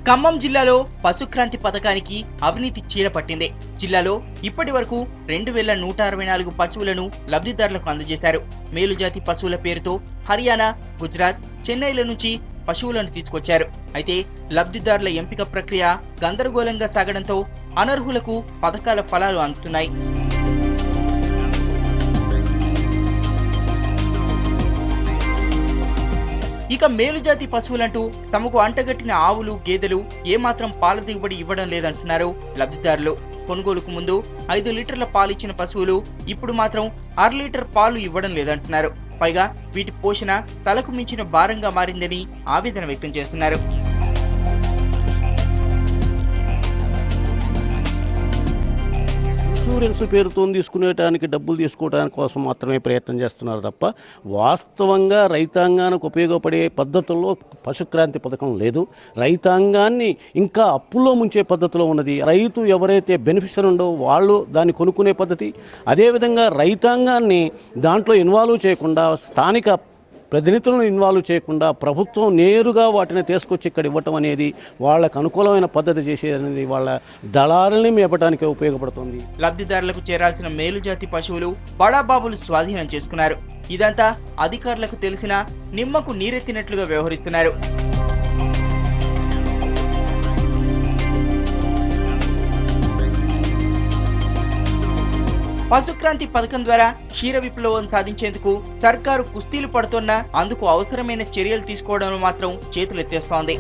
ఖమ్మం జిల్లాలో పశుక్రాంతి పథకానికి అవినీతి చీడపట్టింది. జిల్లాలో ఇప్పటి వరకు 2164 పశువులను లబ్ధిదారులకు అందజేశారు. మేలుజాతి పశువుల పేరుతో హర్యానా, గుజరాత్, చెన్నైల నుంచి పశువులను తీసుకొచ్చారు. అయితే లబ్ధిదారుల ఎంపిక ప్రక్రియ గందరగోళంగా సాగడంతో అనర్హులకు పథకాల ఫలాలు అందుతున్నాయి. ఇక మేలుజాతి పశువులంటూ తమకు అంటగట్టిన ఆవులు, గేదెలు ఏమాత్రం పాల దిగుబడి ఇవ్వడం లేదంటున్నారు లబ్ధిదారులు. కొనుగోలుకు ముందు 5 లీటర్ల పాలు ఇచ్చిన పశువులు ఇప్పుడు మాత్రం 1/2 లీటర్ పాలు ఇవ్వడం లేదంటున్నారు. పైగా వీటి పోషణ తలకు మించిన భారంగా మారిందని ఆవేదన వ్యక్తం చేస్తున్నారు. ఇన్సూరెన్స్ పేరుతో తీసుకునేటానికి డబ్బులు తీసుకోవడానికి కోసం మాత్రమే ప్రయత్నం చేస్తున్నారు తప్ప వాస్తవంగా రైతాంగానికి ఉపయోగపడే పద్ధతుల్లో పశుక్రాంతి పథకం లేదు. రైతాంగాన్ని ఇంకా అప్పుల్లో ముంచే పద్ధతిలో ఉన్నది. రైతు ఎవరైతే బెనిఫిషియర్ ఉండో వాళ్ళు దాన్ని కొనుక్కునే పద్ధతి. అదేవిధంగా రైతాంగాన్ని దాంట్లో ఇన్వాల్వ్ చేయకుండా, స్థానిక ప్రతినిధులను ఇన్వాల్వ్ చేయకుండా ప్రభుత్వం నేరుగా వాటిని తీసుకొచ్చి ఇక్కడ ఇవ్వటం అనేది వాళ్ళకు అనుకూలమైన పద్ధతి చేసేది వాళ్ళ దళాలని మేపడానికి ఉపయోగపడుతుంది. లబ్ధిదారులకు చేరాల్సిన మేలుజాతి పశువులు బడాబాబులు స్వాధీనం చేసుకున్నారు. ఇదంతా అధికారులకు తెలిసినా నిమ్మకు నీరెత్తినట్లుగా వ్యవహరిస్తున్నారు. పశుక్రాంతి పథకం ద్వారా క్షీర విప్లవం సాధించేందుకు సర్కారు కుస్తీలు పడుతున్నా అందుకు అవసరమైన చర్యలు తీసుకోవడంలో మాత్రం చేతులెత్తేస్తోంది.